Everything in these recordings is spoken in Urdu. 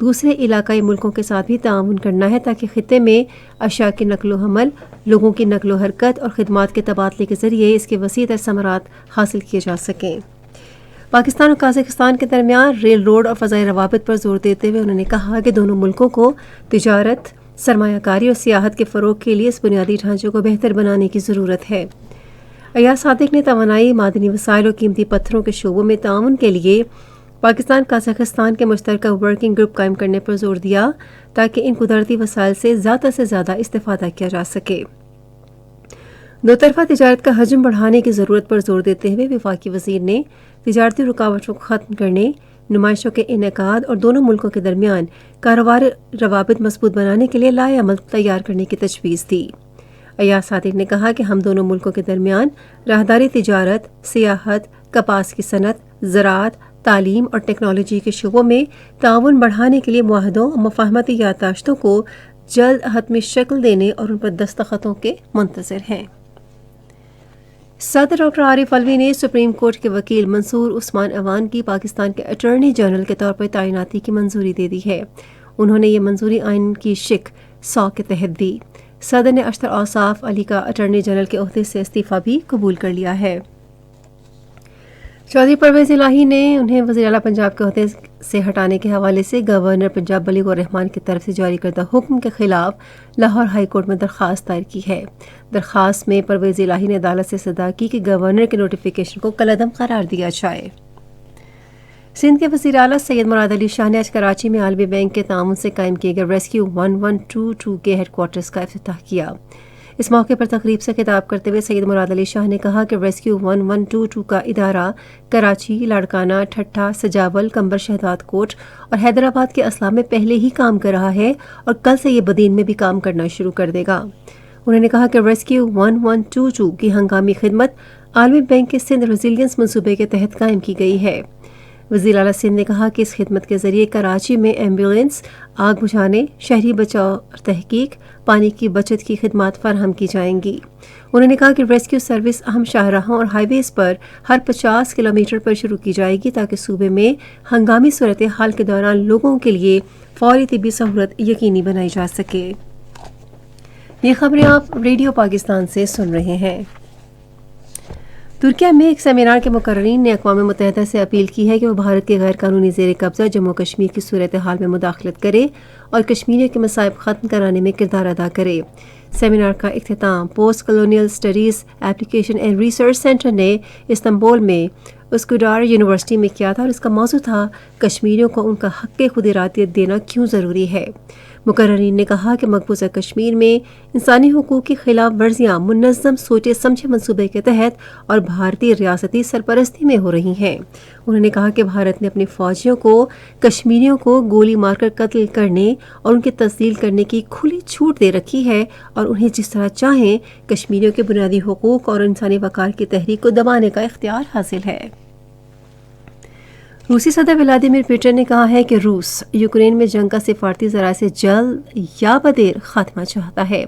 دوسرے علاقائی ملکوں کے ساتھ بھی تعاون کرنا ہے تاکہ خطے میں اشیاء کی نقل و حمل، لوگوں کی نقل و حرکت اور خدمات کے تبادلے کے ذریعے اس کے وسیع تر ثمرات حاصل کیے جا سکیں۔ پاکستان اور قازقستان کے درمیان ریل روڈ اور فضائی روابط پر زور دیتے ہوئے انہوں نے کہا کہ دونوں ملکوں کو تجارت، سرمایہ کاری اور سیاحت کے فروغ کے لیے اس بنیادی ڈھانچے کو بہتر بنانے کی ضرورت ہے۔ ایاز صادق نے توانائی، معدنی وسائل اور قیمتی پتھروں کے شعبوں میں تعاون کے لیے پاکستان قازقستان کے مشترکہ ورکنگ گروپ قائم کرنے پر زور دیا تاکہ ان قدرتی وسائل سے زیادہ استفادہ کیا جا سکے۔ دو طرفہ تجارت کا حجم بڑھانے کی ضرورت پر زور دیتے ہوئے وفاقی وزیر نے تجارتی رکاوٹوں کو ختم کرنے، نمائشوں کے انعقاد اور دونوں ملکوں کے درمیان کاروباری روابط مضبوط بنانے کے لیے لائحہ عمل تیار کرنے کی تجویز دی۔ ایاز صادق نے کہا کہ ہم دونوں ملکوں کے درمیان راہداری تجارت، سیاحت، کپاس کی صنعت، زراعت، تعلیم اور ٹیکنالوجی کے شعبوں میں تعاون بڑھانے کے لیے معاہدوں اور مفاہمتی یادداشتوں کو جلد حتمی شکل دینے اور ان پر دستخطوں کے منتظر ہیں۔ صدر ڈاکٹر عارف علوی نے سپریم کورٹ کے وکیل منصور عثمان اعوان کی پاکستان کے اٹارنی جنرل کے طور پر تعیناتی کی منظوری دے دی ہے۔ انہوں نے یہ منظوری آئین کی شق 100 کے تحت دی۔ صدر نے اشتر اوصاف علی کا اٹارنی جنرل کے عہدے سے استعفیٰ بھی قبول کر لیا ہے۔ چودھری پرویز الہی نے انہیں وزیر اعلیٰ پنجاب کے عہدے سے ہٹانے کے حوالے سے گورنر پنجاب بلیغ الرحمان کی طرف سے جاری کردہ حکم کے خلاف لاہور ہائی کورٹ میں درخواست دائر کی ہے۔ درخواست میں پرویز الہی نے عدالت سے استدعا کی کہ گورنر کے نوٹیفیکیشن کو کالعدم قرار دیا جائے۔ سندھ کے وزیر اعلیٰ سید مراد علی شاہ نے آج کراچی میں عالمی بینک کے تعاون سے قائم کیے گئے ریسکیو 1122 کے ہیڈ کوارٹرز کا افتتاح کیا۔ اس موقع پر تقریب سے خطاب کرتے ہوئے سید مراد علی شاہ نے کہا کہ ریسکیو 1122 کا ادارہ کراچی، لاڑکانہ، ٹھٹھہ، سجاول، کمبر شہداد کوٹ اور حیدرآباد کے اسلحہ میں پہلے ہی کام کر رہا ہے اور کل سے یہ بدین میں بھی کام کرنا شروع کر دے گا۔ انہوں نے کہا کہ ریسکیو 1122 کی ہنگامی خدمت عالمی بینک کے سندھ ریزیلینس منصوبے کے تحت قائم کی گئی ہے۔ وزیر اعلیٰ سندھ نے کہا کہ اس خدمت کے ذریعے کراچی میں ایمبولینس، آگ بجھانے، شہری بچاؤ اور تحقیق، پانی کی بچت کی خدمات فراہم کی جائیں گی۔ انہوں نے کہا کہ ریسکیو سروس اہم شاہراہوں اور ہائی ویز پر ہر 50 کلومیٹر پر شروع کی جائے گی تاکہ صوبے میں ہنگامی صورتحال کے دوران لوگوں کے لیے فوری طبی سہولت یقینی بنائی جا سکے۔ یہ خبریں آپ ریڈیو پاکستان سے سن رہے ہیں۔ ترکیہ میں ایک سیمینار کے مقررین نے اقوام متحدہ سے اپیل کی ہے کہ وہ بھارت کے غیر قانونی زیر قبضہ جموں کشمیر کی صورتحال میں مداخلت کرے اور کشمیریوں کے مصائب ختم کرانے میں کردار ادا کرے۔ سیمینار کا اختتام post colonial studies application and research centre نے استنبول میں اسکوڈار یونیورسٹی میں کیا تھا اور اس کا موضوع تھا کشمیریوں کو ان کا حق خود ارادیت دینا کیوں ضروری ہے۔ مقررین نے کہا کہ مقبوضہ کشمیر میں انسانی حقوق کی خلاف ورزیاں منظم سوچے سمجھے منصوبے کے تحت اور بھارتی ریاستی سرپرستی میں ہو رہی ہیں۔ انہوں نے کہا کہ بھارت نے اپنی فوجیوں کو کشمیریوں کو گولی مار کر قتل کرنے اور ان کی تسلیل کرنے کی کھلی چھوٹ دے رکھی ہے اور انہیں جس طرح چاہیں کشمیریوں کے بنیادی حقوق اور انسانی وقار کی تحریک کو دبانے کا اختیار حاصل ہے۔ روسی صدر ولادیمیر پوٹن نے کہا ہے کہ روس یوکرین میں جنگ کا سفارتی ذرائع سے جلد یا بدیر خاتمہ چاہتا ہے۔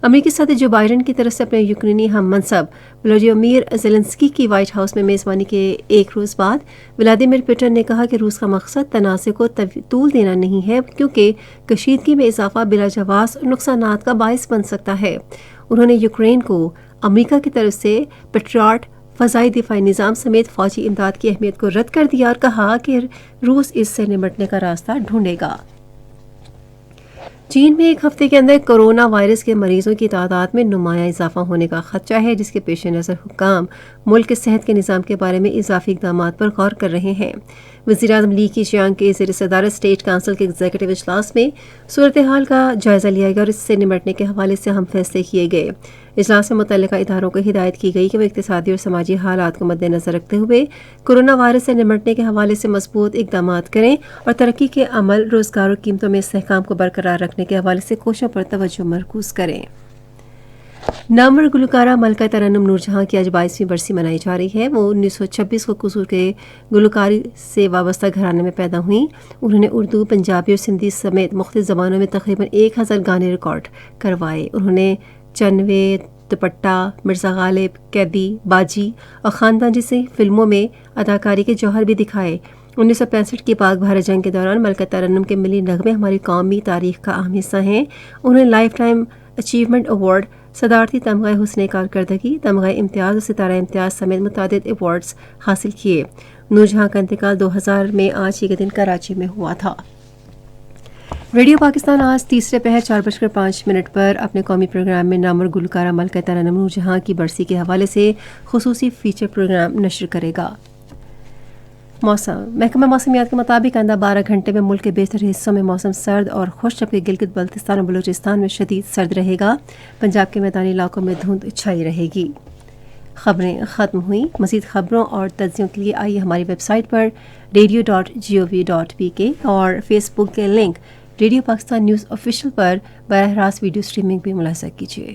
امریکی صدر جو بائیڈن کی طرف سے اپنے یوکرینی ہم منصب ولادیمیر زیلنسکی کی وائٹ ہاؤس میں میزبانی کے ایک روز بعد ولادیمیر پوٹن نے کہا کہ روس کا مقصد تنازع کو طول دینا نہیں ہے کیونکہ کشیدگی میں اضافہ بلا جواز نقصانات کا باعث بن سکتا ہے۔ انہوں نے یوکرین کو امریکہ کی طرف سے پیٹریاٹ فضائی دفاعی نظام سمیت فوجی امداد کی اہمیت کو رد کر دیا اور کہا کہ روس اس سے نمٹنے کا راستہ ڈھونڈے گا۔ چین میں ایک ہفتے کے اندر کورونا وائرس کے مریضوں کی تعداد میں نمایاں اضافہ ہونے کا خدشہ ہے، جس کے پیش نظر حکام ملک کے صحت کے نظام کے بارے میں اضافی اقدامات پر غور کر رہے ہیں۔ وزیراعظم لی کیشیانگ کے زیر صدارت اسٹیٹ کونسل کے ایگزیکٹو اجلاس میں صورتحال کا جائزہ لیا گیا اور اس سے نمٹنے کے حوالے سے اہم فیصلے کیے گئے۔ اجلاس میں متعلقہ اداروں کو ہدایت کی گئی کہ وہ اقتصادی اور سماجی حالات کو مد نظر رکھتے ہوئے کورونا وائرس سے نمٹنے کے حوالے سے مضبوط اقدامات کریں اور ترقی کے عمل، روزگار اور قیمتوں میں استحکام کو برقرار رکھنے کے حوالے سے کوششوں پر توجہ مرکوز کریں۔ نامور گلوکارہ ملکہ ترنم نور جہاں کی آج 22ویں برسی منائی جا رہی ہے۔ وہ 1926 کو قصور کے گلوکاری سے وابستہ گھرانے میں پیدا ہوئیں۔ انہوں نے اردو، پنجابی اور سندھی سمیت مختلف زبانوں میں تقریباً 1000 گانے ریکارڈ کروائے۔ انہوں نے چنوے، دوپٹہ، مرزا غالب، قیدی، باجی اور خاندان جیسی فلموں میں اداکاری کے جوہر بھی دکھائے۔ 1965 کی پاک بھارت جنگ کے دوران ملکہ ترنم کے ملی نغمے ہماری قومی تاریخ کا اہم حصہ ہیں. انہیں لائف ٹائم اچیومنٹ ایوارڈ، صدارتی تمغہ حسن کارکردگی، تمغہ امتیاز اور ستارہ امتیاز سمیت متعدد ایوارڈز حاصل کیے. نور جہاں کا انتقال 2000 میں آج ہی کے دن کراچی میں ہوا تھا. ریڈیو پاکستان آج تیسرے پہر 4:05 پر اپنے قومی پروگرام میں نامور گلوکارہ ملکہ ترنم نور جہاں کی برسی کے حوالے سے خصوصی فیچر پروگرام نشر کرے گا. موسم. محکمہ موسمیات کے مطابق آئندہ 12 گھنٹے میں ملک کے بیشتر حصوں میں موسم سرد اور خشک، جبکہ گلگت بلتستان اور بلوچستان میں شدید سرد رہے گا. پنجاب کے میدانی علاقوں میں دھند چھائی رہے گی. خبریں ختم ہوئیں. مزید خبروں اور تجزیوں کے لیے آئیے ہماری ویب سائٹ پر radio.gov.pk اور فیس بک کے link radio Pakistan news official پر براہ راست ویڈیو اسٹریمنگ بھی ملاحظہ کیجیے.